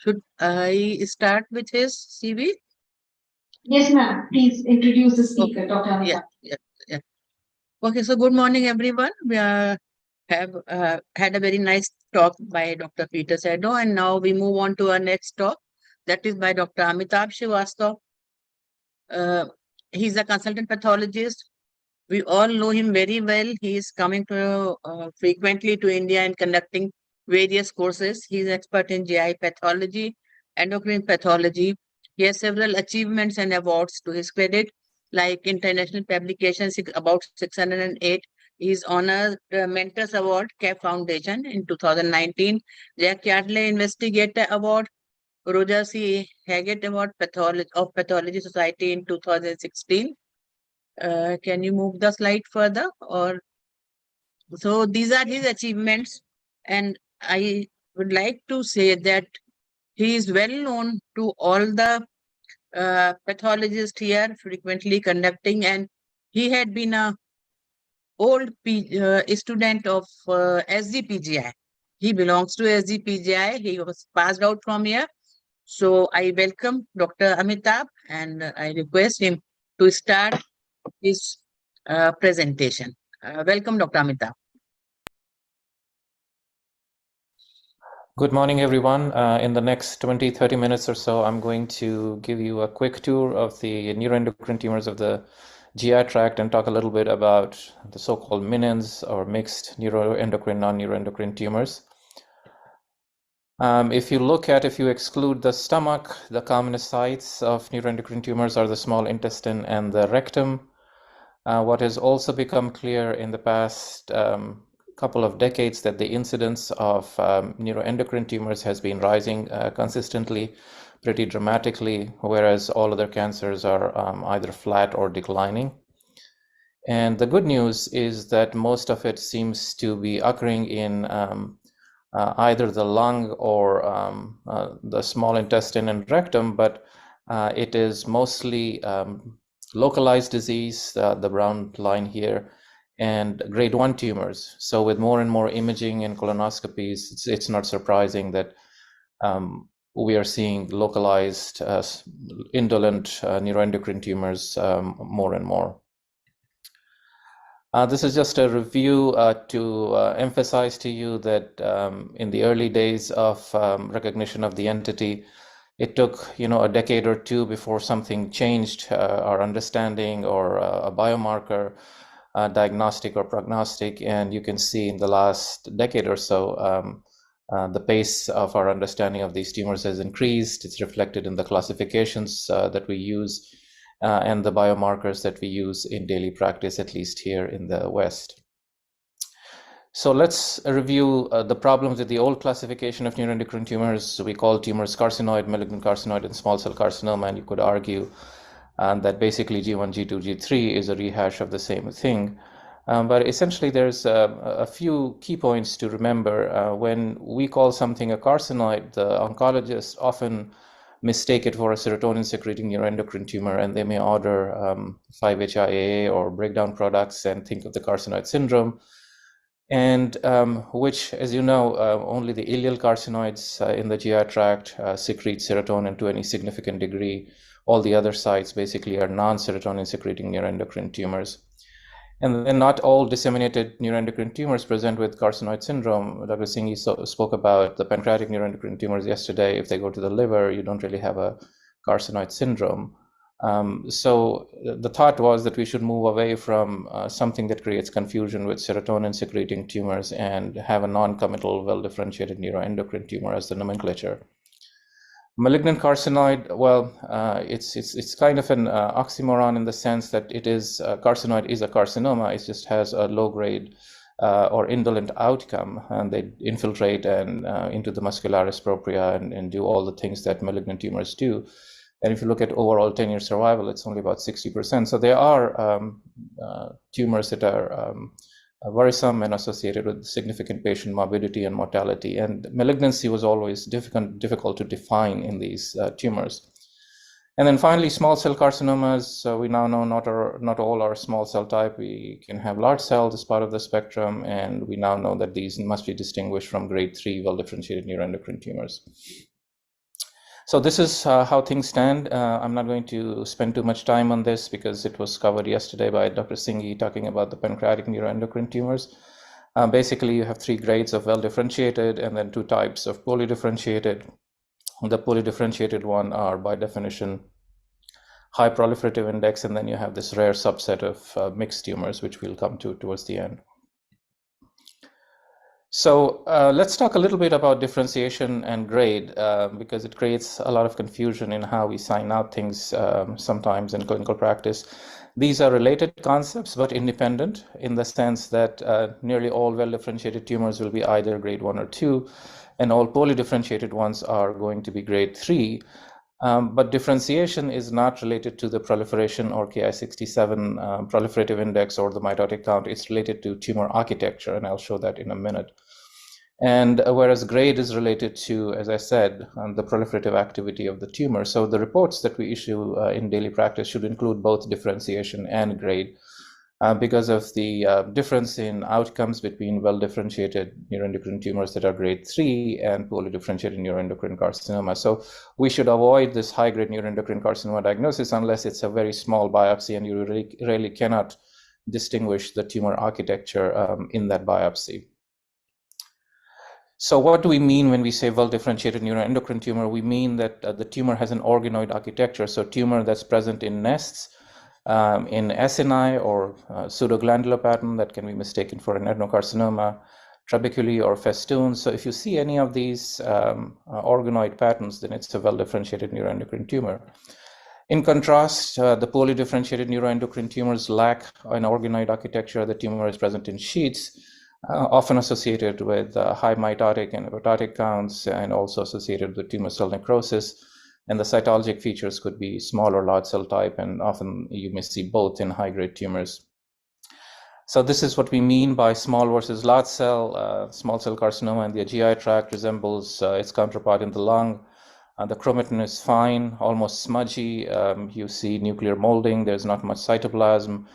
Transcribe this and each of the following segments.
Should I start with his CV? Yes, ma'am. Please introduce the Okay. speaker, Dr. Yeah, Amitabh. yeah. Okay, so good morning, everyone. We have had a very nice talk by Dr. Peter Sado, and now we move on to our next talk. That is by Dr. Amitabh Srivastava. Uh, he's a consultant pathologist. We all know him very well. He is coming to frequently to India and conducting various courses. He is expert in GI pathology, endocrine pathology. He has several achievements and awards to his credit, like international publications about 608. He is honored Mentors Award, CAP Foundation in 2019, Jack Yardley Investigator Award, Roger C. Haggett Award of Pathology Society in 2016. Can you move the slide further? Or so these are his achievements, and I would like to say that he is well known to all the pathologists here, frequently conducting, and he had been a student of SGPGI. He belongs to SGPGI. He was passed out from here. So I welcome Dr. Amitabh, and I request him to start his presentation. Welcome, Dr. Amitabh. Good morning, everyone. In the next 20-30 minutes or so, I'm going to give you a quick tour of the neuroendocrine tumors of the GI tract and talk a little bit about the so-called MiNeNs, or mixed neuroendocrine, non-neuroendocrine tumors. If you exclude the stomach, the commonest sites of neuroendocrine tumors are the small intestine and the rectum. What has also become clear in the past couple of decades that the incidence of neuroendocrine tumors has been rising consistently, pretty dramatically, whereas all other cancers are either flat or declining. And the good news is that most of it seems to be occurring in either the lung or the small intestine and rectum, but it is mostly localized disease, the brown line here, and grade 1 tumors. So with more and more imaging and colonoscopies, it's not surprising that we are seeing localized indolent neuroendocrine tumors more and more. This is just a review to emphasize to you that in the early days of recognition of the entity, it took a decade or two before something changed our understanding or a biomarker, diagnostic or prognostic, and you can see in the last decade or so the pace of our understanding of these tumors has increased. It's reflected in the classifications that we use and the biomarkers that we use in daily practice, at least here in the West. So let's review the problems with the old classification of neuroendocrine tumors. We call tumors carcinoid, malignant carcinoid, and small cell carcinoma, and you could argue that basically G1, G2, G3 is a rehash of the same thing. But essentially, there's a few key points to remember. When we call something a carcinoid, the oncologists often mistake it for a serotonin-secreting neuroendocrine tumor, and they may order 5-HIAA or breakdown products and think of the carcinoid syndrome, and which, as you know, only the ileal carcinoids in the GI tract secrete serotonin to any significant degree. All the other sites basically are non-serotonin secreting neuroendocrine tumors. And then not all disseminated neuroendocrine tumors present with carcinoid syndrome. Dr. Singhi spoke about the pancreatic neuroendocrine tumors yesterday. If they go to the liver, you don't really have a carcinoid syndrome. So the thought was that we should move away from something that creates confusion with serotonin secreting tumors and have a non-committal, well-differentiated neuroendocrine tumor as the nomenclature. Malignant carcinoid, well, it's kind of an oxymoron in the sense that it is carcinoid is a carcinoma. It just has a low-grade or indolent outcome, and they infiltrate and into the muscularis propria and do all the things that malignant tumors do. And if you look at overall 10-year survival, it's only about 60%. So there are tumors that are worrisome and associated with significant patient morbidity and mortality. And malignancy was always difficult to define in these tumors. And then finally, small cell carcinomas. We now know not all are small cell type. We can have large cells as part of the spectrum, and we now know that these must be distinguished from grade 3 well-differentiated neuroendocrine tumors. So this is how things stand. I'm not going to spend too much time on this because it was covered yesterday by Dr. Singhi talking about the pancreatic neuroendocrine tumors. Basically, you have 3 grades of well-differentiated and then 2 types of poorly differentiated. The poorly differentiated one are by definition high proliferative index, and then you have this rare subset of mixed tumors, which we'll come to towards the end. So let's talk a little bit about differentiation and grade because it creates a lot of confusion in how we sign out things sometimes in clinical practice. These are related concepts but independent in the sense that nearly all well-differentiated tumors will be either grade 1 or 2, and all poorly differentiated ones are going to be grade 3. But differentiation is not related to the proliferation or Ki67 proliferative index or the mitotic count. It's related to tumor architecture, and I'll show that in a minute. And whereas grade is related to, as I said, the proliferative activity of the tumor. So the reports that we issue in daily practice should include both differentiation and grade because of the difference in outcomes between well-differentiated neuroendocrine tumors that are grade 3 and poorly differentiated neuroendocrine carcinoma. So we should avoid this high-grade neuroendocrine carcinoma diagnosis unless it's a very small biopsy and you really cannot distinguish the tumor architecture in that biopsy. So what do we mean when we say well-differentiated neuroendocrine tumor? We mean that the tumor has an organoid architecture, so tumor that's present in nests, in acini or pseudoglandular pattern that can be mistaken for an adenocarcinoma, trabeculae or festoons. So if you see any of these organoid patterns, then it's a well-differentiated neuroendocrine tumor. In contrast, the poorly differentiated neuroendocrine tumors lack an organoid architecture. The tumor is present in sheets, often associated with high mitotic and apoptotic counts, and also associated with tumor cell necrosis. And the cytologic features could be small or large cell type, and often you may see both in high-grade tumors. So this is what we mean by small versus large cell. Small cell carcinoma in the GI tract resembles its counterpart in the lung. The chromatin is fine, almost smudgy. You see nuclear molding. There's not much cytoplasm.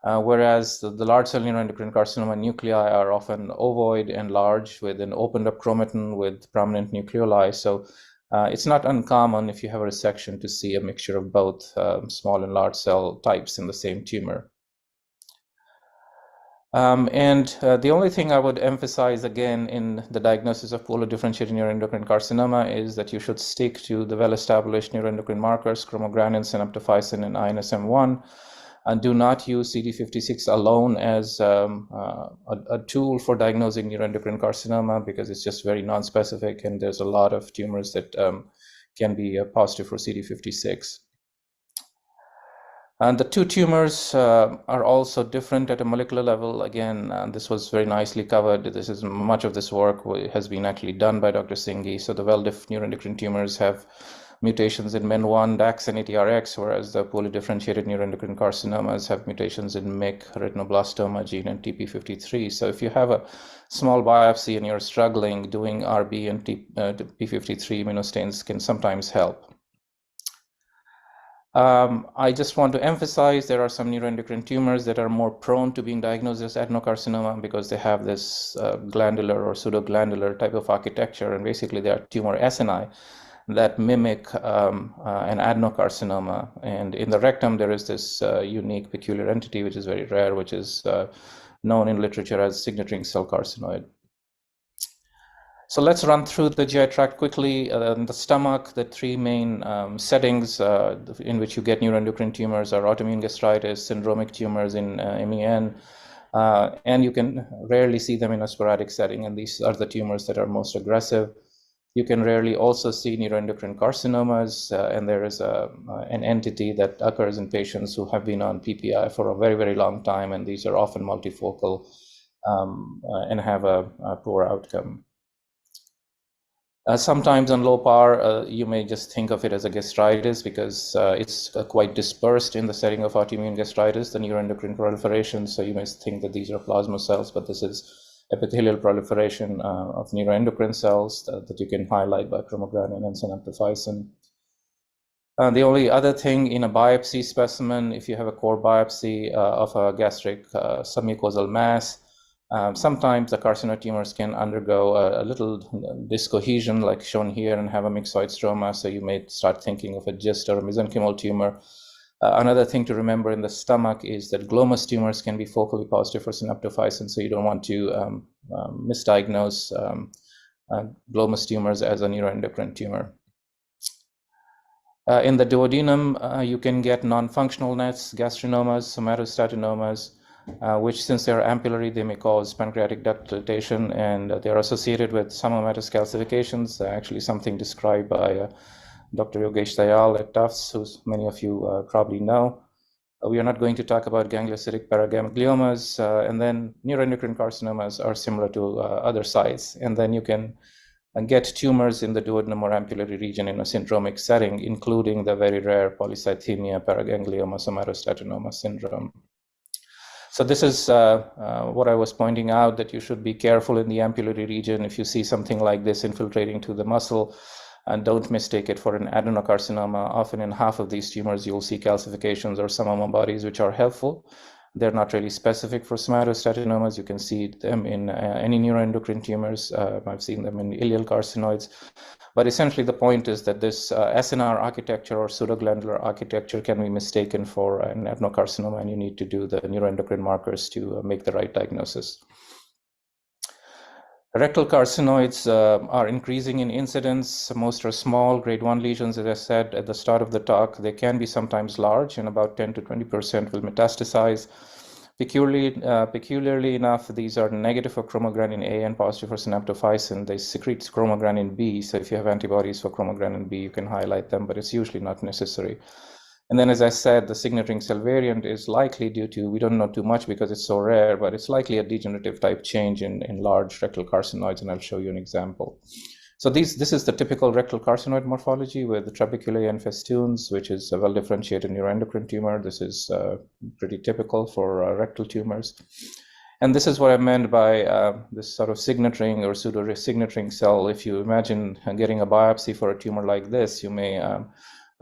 Whereas the large cell neuroendocrine carcinoma nuclei are often ovoid and large with an opened up chromatin with prominent nucleoli. So it's not uncommon if you have a resection to see a mixture of both small and large cell types in the same tumor. The only thing I would emphasize again in the diagnosis of poorly differentiated neuroendocrine carcinoma is that you should stick to the well-established neuroendocrine markers, chromogranin, synaptophysin, and INSM1. And do not use CD56 alone as a tool for diagnosing neuroendocrine carcinoma because it's just very non-specific, and there's a lot of tumors that can be positive for CD56. And the 2 tumors are also different at a molecular level. Again, this was very nicely covered. Much of this work has been actually done by Dr. Singhi. So the well-diff neuroendocrine tumors have mutations in MEN1, DAX, and ATRX, whereas the poorly differentiated neuroendocrine carcinomas have mutations in MYC, retinoblastoma gene, and TP53. So if you have a small biopsy and you're struggling, doing RB and TP53 immunostains can sometimes help. I just want to emphasize there are some neuroendocrine tumors that are more prone to being diagnosed as adenocarcinoma because they have this glandular or pseudoglandular type of architecture, and basically they are tumor acini that mimic an adenocarcinoma. And in the rectum, there is this unique peculiar entity, which is very rare, which is known in literature as signet-ring cell carcinoid. So let's run through the GI tract quickly. In the stomach, the 3 main settings in which you get neuroendocrine tumors are autoimmune gastritis, syndromic tumors in MEN, and you can rarely see them in a sporadic setting, and these are the tumors that are most aggressive. You can rarely also see neuroendocrine carcinomas, and there is an entity that occurs in patients who have been on PPI for a very, very long time, and these are often multifocal and have a poor outcome. Sometimes on low power, you may just think of it as a gastritis because it's quite dispersed in the setting of autoimmune gastritis, the neuroendocrine proliferation. So you may think that these are plasma cells, but this is epithelial proliferation of neuroendocrine cells that you can highlight by chromogranin and synaptophysin. The only other thing in a biopsy specimen, if you have a core biopsy of a gastric submucosal mass, Sometimes the carcinoid tumors can undergo a little dyscohesion, like shown here, and have a myxoid stroma, so you may start thinking of a GIST or a mesenchymal tumor. Another thing to remember in the stomach is that glomus tumors can be focally positive for synaptophysin, so you don't want to misdiagnose glomus tumors as a neuroendocrine tumor. In the duodenum, you can get non-functional NETs, gastrinomas, somatostatinomas, which, since they are ampullary, they may cause pancreatic duct dilatation, and they are associated with pseudomatous calcifications, actually something described by Dr. Yogesh Dayal at Tufts, who many of you probably know. We are not going to talk about gangliocytic paragangliomas, and then neuroendocrine carcinomas are similar to other sites. And then you can get tumors in the duodenum or ampullary region in a syndromic setting, including the very rare polycythemia paraganglioma somatostatinoma syndrome. So this is what I was pointing out, that you should be careful in the ampullary region. If you see something like this infiltrating to the muscle, and don't mistake it for an adenocarcinoma. Often in half of these tumors, you'll see calcifications or samoma bodies, which are helpful. They're not really specific for somatostatinomas. You can see them in any neuroendocrine tumors. I've seen them in ileal carcinoids. But essentially, the point is that this SNR architecture or pseudoglandular architecture can be mistaken for an adenocarcinoma, and you need to do the neuroendocrine markers to make the right diagnosis. Rectal carcinoids are increasing in incidence. Most are small, grade 1 lesions, as I said at the start of the talk. They can be sometimes large, and about 10 to 20% will metastasize. Peculiarly enough, these are negative for chromogranin A and positive for synaptophysin. They secrete chromogranin B, so if you have antibodies for chromogranin B, you can highlight them, but it's usually not necessary. And then, as I said, the signet ring cell variant is likely due to, we don't know too much because it's so rare, but it's likely a degenerative type change in large rectal carcinoids, and I'll show you an example. So this is the typical rectal carcinoid morphology with the trabeculae and festoons, which is a well-differentiated neuroendocrine tumor. This is pretty typical for rectal tumors. And this is what I meant by this sort of signet ring or pseudo-signet ring cell. If you imagine getting a biopsy for a tumor like this, you may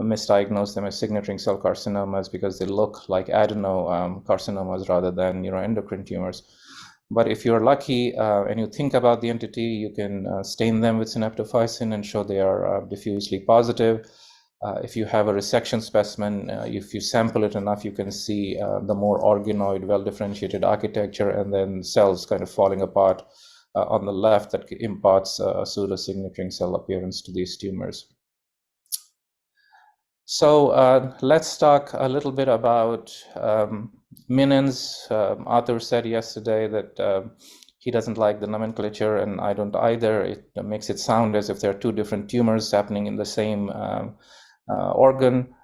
misdiagnose them as signet ring cell carcinomas because they look like adenocarcinomas rather than neuroendocrine tumors. But if you're lucky and you think about the entity, you can stain them with synaptophysin and show they are diffusely positive. If you have a resection specimen, if you sample it enough, you can see the more organoid, well-differentiated architecture, and then cells kind of falling apart on the left that imparts a pseudo-signet ring cell appearance to these tumors. So let's talk a little bit about MiNeNs. Arthur said yesterday that he doesn't like the nomenclature, and I don't either. It makes it sound as if there are two different tumors happening in the same organ.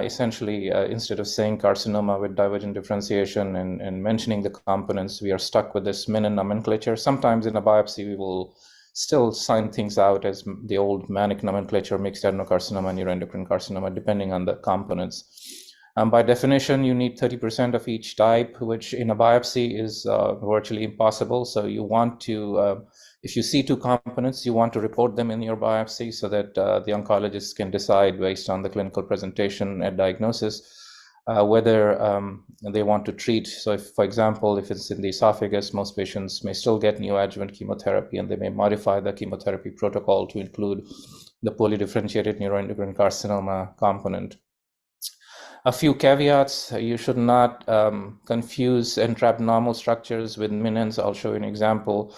Essentially, instead of saying carcinoma with divergent differentiation and mentioning the components, we are stuck with this MiNeN nomenclature. Sometimes in a biopsy, we will still sign things out as the old manic nomenclature, mixed adenocarcinoma, neuroendocrine carcinoma, depending on the components. By definition, you need 30% of each type, which in a biopsy is virtually impossible. So you want to, if you see two components, you want to report them in your biopsy so that the oncologist can decide based on the clinical presentation at diagnosis whether they want to treat. So if, for example, if it's in the esophagus, most patients may still get neoadjuvant chemotherapy, and they may modify the chemotherapy protocol to include the polydifferentiated neuroendocrine carcinoma component. A few caveats: you should not confuse entrapped normal structures with MiNeNs. I'll show you an example.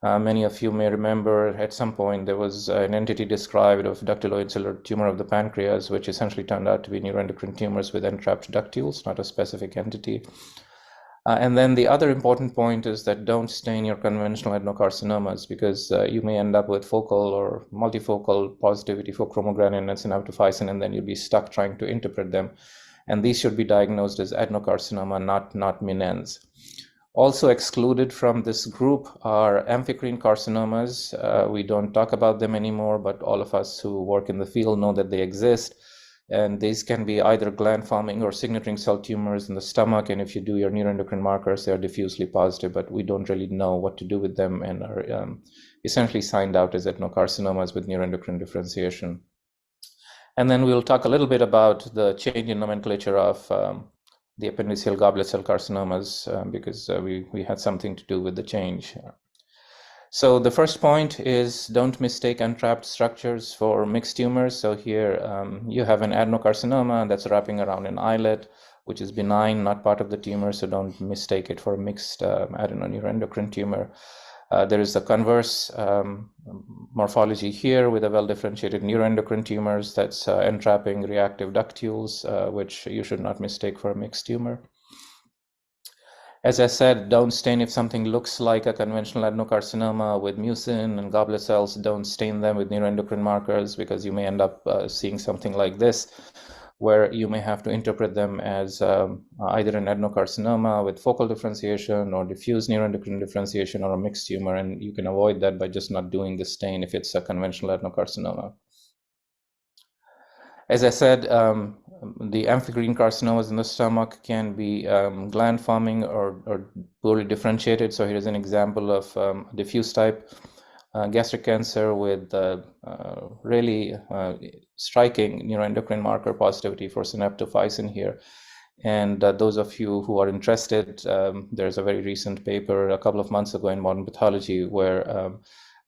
Many of you may remember at some point there was an entity described of ductiloid cellular tumor of the pancreas, which essentially turned out to be neuroendocrine tumors with entrapped ductules, not a specific entity. And then the other important point is that don't stain your conventional adenocarcinomas, because you may end up with focal or multifocal positivity for chromogranin and synaptophysin, and then you'll be stuck trying to interpret them. And these should be diagnosed as adenocarcinoma, not MiNeNs. Also excluded from this group are amphicrine carcinomas. We don't talk about them anymore, but all of us who work in the field know that they exist. And these can be either gland-forming or signet ring cell tumors in the stomach. And if you do your neuroendocrine markers, they are diffusely positive, but we don't really know what to do with them and are essentially signed out as adenocarcinomas with neuroendocrine differentiation. And then we'll talk a little bit about the change in nomenclature of the appendiceal goblet cell carcinomas because we had something to do with the change. So the first point is don't mistake untrapped structures for mixed tumors. So here you have an adenocarcinoma that's wrapping around an islet, which is benign, not part of the tumor. So don't mistake it for a mixed adenoneuroendocrine tumor. There is a converse morphology here with a well-differentiated neuroendocrine tumors that's entrapping reactive ductules, which you should not mistake for a mixed tumor. As I said, don't stain if something looks like a conventional adenocarcinoma with mucin and goblet cells. Don't stain them with neuroendocrine markers because you may end up seeing something like this, where you may have to interpret them as either an adenocarcinoma with focal differentiation or diffuse neuroendocrine differentiation or a mixed tumor, and you can avoid that by just not doing the stain if it's a conventional adenocarcinoma. As I said, the amphigreen carcinomas in the stomach can be gland forming or poorly differentiated. So here's an example of diffuse type gastric cancer with really striking neuroendocrine marker positivity for synaptophysin here. And those of you who are interested, there's a very recent paper a couple of months ago in Modern Pathology where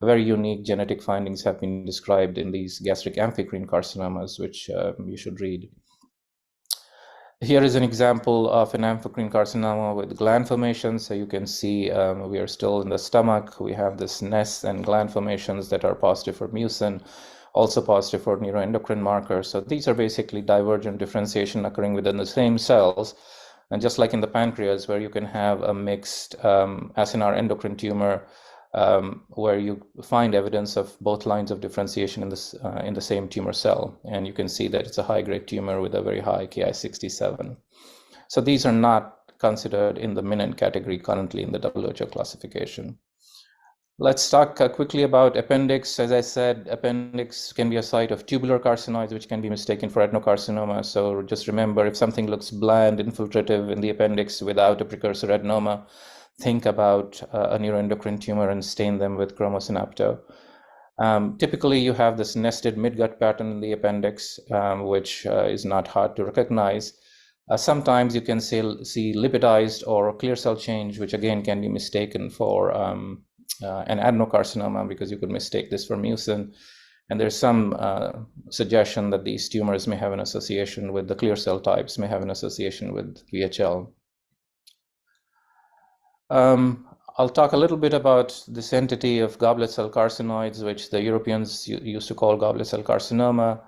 very unique genetic findings have been described in these gastric amphigreen carcinomas, which you should read. Here is an example of an amphigreen carcinoma with gland formation. So you can see we are still in the stomach. We have this NeNs and gland formations that are positive for mucin, also positive for neuroendocrine markers. So these are basically divergent differentiation occurring within the same cells. And just like in the pancreas, where you can have a mixed acinar endocrine tumor, where you find evidence of both lines of differentiation in the same tumor cell. And you can see that it's a high-grade tumor with a very high Ki67. So these are not considered in the MiNeN category currently in the WHO classification. Let's talk quickly about appendix. As I said, appendix can be a site of tubular carcinoids, which can be mistaken for adenocarcinoma. So just remember, if something looks bland, infiltrative in the appendix without a precursor adenoma, think about a neuroendocrine tumor and stain them with chromosynapto. Typically, you have this nested midgut pattern in the appendix, which is not hard to recognize. Sometimes you can see lipidized or clear cell change, which again can be mistaken for an adenocarcinoma because you could mistake this for mucin. And there's some suggestion that these tumors may have an association with the clear cell types, may have an association with VHL. I'll talk a little bit about this entity of goblet cell carcinoids, which the Europeans used to call goblet cell carcinoma.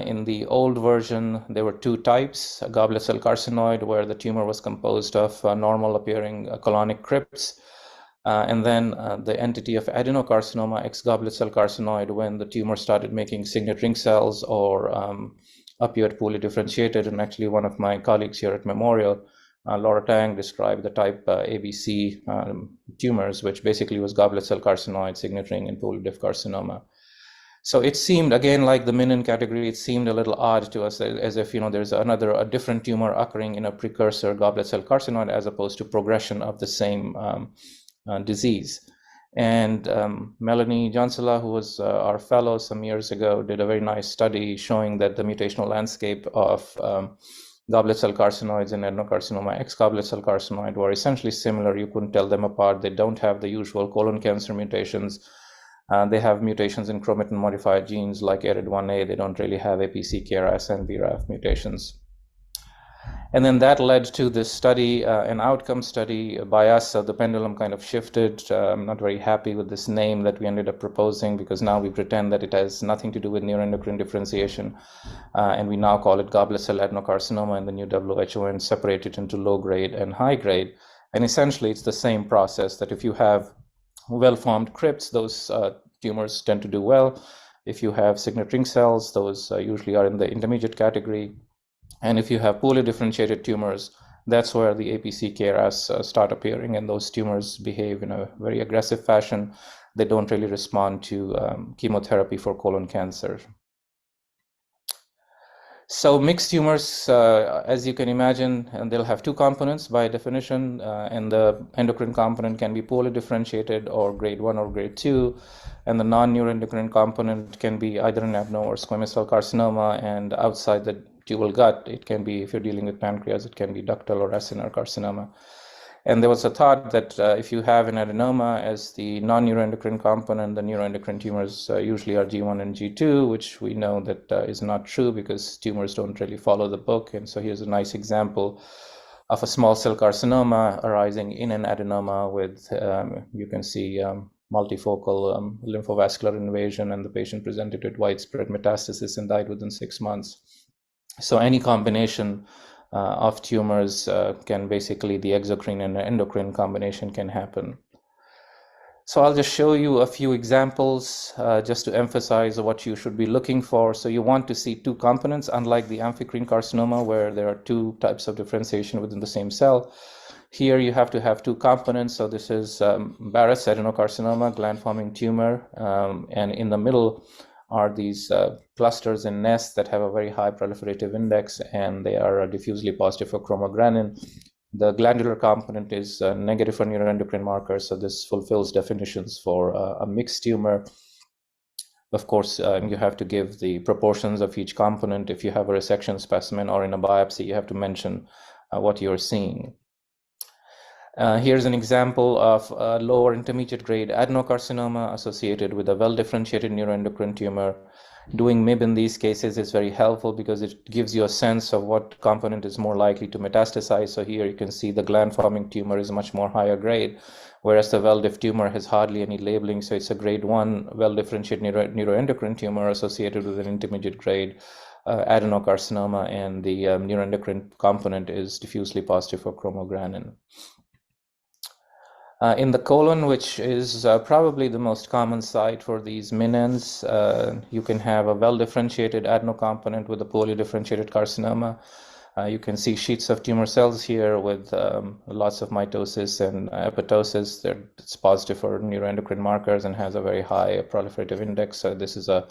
In the old version, there were two types, a goblet cell carcinoid, where the tumor was composed of normal appearing colonic crypts, and then the entity of adenocarcinoma ex goblet cell carcinoid, when the tumor started making signet ring cells or appeared poorly differentiated. And actually one of my colleagues here at Memorial, Laura Tang, described the type ABC tumors, which basically was goblet cell carcinoid, signet ring, and poorly diff carcinoma. So it seemed, again, like the MiNeN category, it seemed a little odd to us, as if there's a different tumor occurring in a precursor goblet cell carcinoid as opposed to progression of the same disease. And Melanie Jansela, who was our fellow some years ago, did a very nice study showing that the mutational landscape of goblet cell carcinoids and adenocarcinoma ex goblet cell carcinoid were essentially similar. You couldn't tell them apart. They don't have the usual colon cancer mutations. They have mutations in chromatin modified genes like ARID1A. They don't really have APC, KRAS, and BRAF mutations. And then that led to this study, an outcome study by us. So the pendulum kind of shifted. I'm not very happy with this name that we ended up proposing, because now we pretend that it has nothing to do with neuroendocrine differentiation. And we now call it goblet cell adenocarcinoma in the new WHO and separate it into low grade and high grade. And essentially, it's the same process that if you have well-formed crypts, those tumors tend to do well. If you have signet ring cells, those usually are in the intermediate category. And if you have poorly differentiated tumors, that's where the APC KRAS start appearing, and those tumors behave in a very aggressive fashion. They don't really respond to chemotherapy for colon cancer. So mixed tumors, as you can imagine, and they'll have two components by definition, and the endocrine component can be poorly differentiated or grade 1 or grade 2, and the non-neuroendocrine component can be either an adeno or squamous cell carcinoma, and outside the tubal gut, it can be, if you're dealing with pancreas, it can be ductal or acinar carcinoma. And there was a thought that if you have an adenoma as the non-neuroendocrine component, the neuroendocrine tumors usually are G1 and G2, which we know that is not true because tumors don't really follow the book. And so here's a nice example of a small cell carcinoma arising in an adenoma with, you can see multifocal lymphovascular invasion, and the patient presented with widespread metastasis and died within 6 months. So any combination of tumors can basically, the exocrine and endocrine combination can happen. So I'll just show you a few examples just to emphasize what you should be looking for. So you want to see two components, unlike the amphicrine carcinoma where there are two types of differentiation within the same cell. Here you have to have two components. So this is Barrett's adenocarcinoma, gland-forming tumor, and in the middle are these clusters and nests that have a very high proliferative index, and they are diffusely positive for chromogranin. The glandular component is negative for neuroendocrine markers, so this fulfills definitions for a mixed tumor. Of course, you have to give the proportions of each component. If you have a resection specimen or in a biopsy, you have to mention what you're seeing. Here's an example of a lower intermediate grade adenocarcinoma associated with a well-differentiated neuroendocrine tumor. Doing MIB in these cases is very helpful because it gives you a sense of what component is more likely to metastasize. So here you can see the gland-forming tumor is much more higher grade, whereas the well-diff tumor has hardly any labeling. So it's a grade 1 well-differentiated neuroendocrine tumor associated with an intermediate grade adenocarcinoma, and the neuroendocrine component is diffusely positive for chromogranin. In the colon, which is probably the most common site for these MiNeNs, you can have a well-differentiated adenocomponent with a poorly differentiated carcinoma. You can see sheets of tumor cells here with lots of mitosis and apoptosis. It's positive for neuroendocrine markers and has a very high proliferative index. So this is a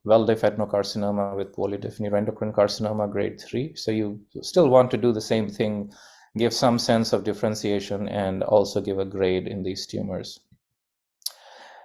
well-diff adenocarcinoma with poorly diff neuroendocrine carcinoma, grade 3. So you still want to do the same thing, give some sense of differentiation, and also give a grade in these tumors.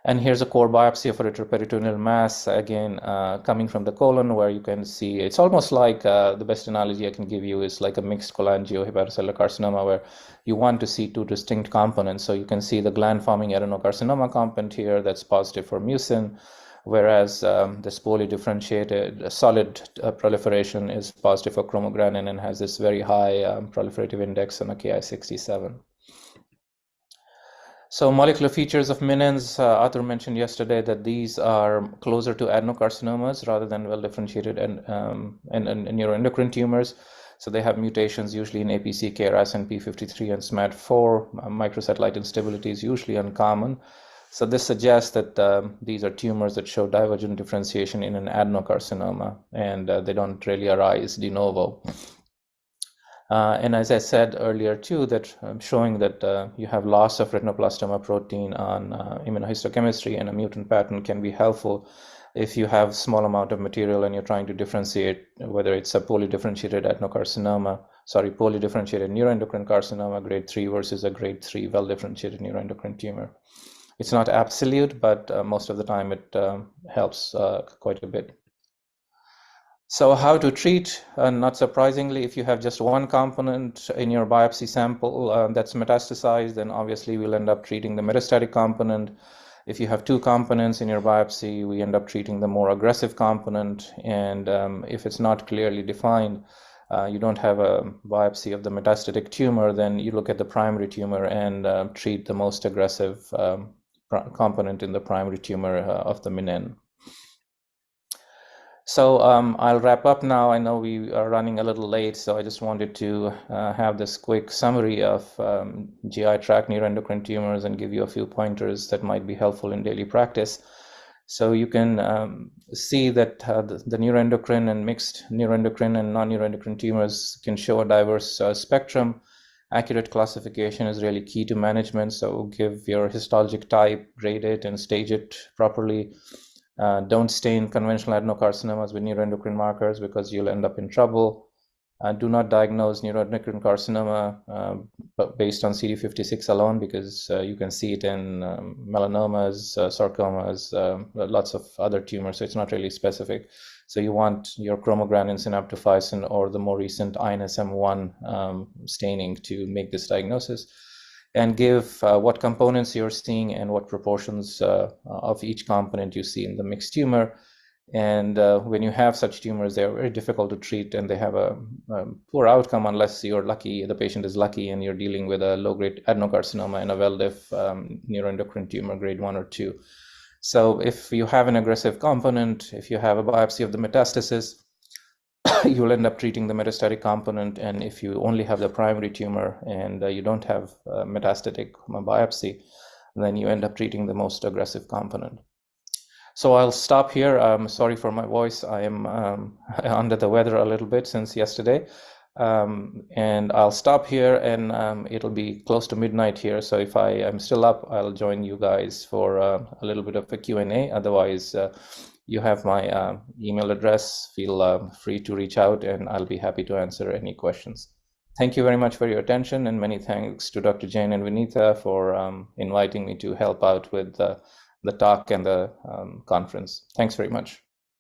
And here's a core biopsy of a retroperitoneal mass, again, coming from the colon, where you can see, it's almost like, the best analogy I can give you is like a mixed cholangiohepatocellular carcinoma, where you want to see two distinct components. So you can see the gland-forming adenocarcinoma component here that's positive for mucin, whereas this poorly differentiated solid proliferation is positive for chromogranin and has this very high proliferative index on a Ki67. So molecular features of MiNeNs, Arthur mentioned yesterday that these are closer to adenocarcinomas rather than well-differentiated and neuroendocrine tumors. So they have mutations usually in APC, KRAS, and P53 and SMAD4. Microsatellite instability is usually uncommon. So this suggests that these are tumors that show divergent differentiation in an adenocarcinoma, and they don't really arise de novo. And as I said earlier too, that showing that you have loss of retinoblastoma protein on immunohistochemistry and a mutant pattern can be helpful if you have small amount of material and you're trying to differentiate whether it's a poorly differentiated adenocarcinoma, poorly differentiated neuroendocrine carcinoma grade 3 versus a grade 3 well-differentiated neuroendocrine tumor. It's not absolute, but most of the time it helps quite a bit. So how to treat? Not surprisingly, if you have just one component in your biopsy sample that's metastasized, then obviously we'll end up treating the metastatic component. If you have two components in your biopsy, we end up treating the more aggressive component. And if it's not clearly defined, you don't have a biopsy of the metastatic tumor, then you look at the primary tumor and treat the most aggressive component in the primary tumor of the MiNeN. So I'll wrap up now. I know we are running a little late, so I just wanted to have this quick summary of GI tract neuroendocrine tumors and give you a few pointers that might be helpful in daily practice. So you can see that the neuroendocrine and mixed neuroendocrine and non-neuroendocrine tumors can show a diverse spectrum. Accurate classification is really key to management, so give your histologic type, grade it, and stage it properly. Don't stain conventional adenocarcinomas with neuroendocrine markers because you'll end up in trouble. Do not diagnose neuroendocrine carcinoma based on CD56 alone, because you can see it in melanomas, sarcomas, lots of other tumors, so it's not really specific. So you want your chromogranin, synaptophysin, or the more recent INSM1 staining to make this diagnosis, and give what components you're seeing and what proportions of each component you see in the mixed tumor. And when you have such tumors, they're very difficult to treat, and they have a poor outcome unless you're lucky, the patient is lucky, and you're dealing with a low-grade adenocarcinoma and a well-diff neuroendocrine tumor, grade 1 or 2. So if you have an aggressive component, if you have a biopsy of the metastasis, you will end up treating the metastatic component. And if you only have the primary tumor and you don't have metastatic biopsy, then you end up treating the most aggressive component. So I'll stop here. I'm sorry for my voice. I am under the weather a little bit since yesterday. And I'll stop here, and it'll be close to midnight here. So if I am still up, I'll join you guys for a little bit of a Q&A. Otherwise, you have my email address. Feel free to reach out, and I'll be happy to answer any questions. Thank you very much for your attention, and many thanks to Dr. Jain and Vinitha for inviting me to help out with the talk and the conference. Thanks very much.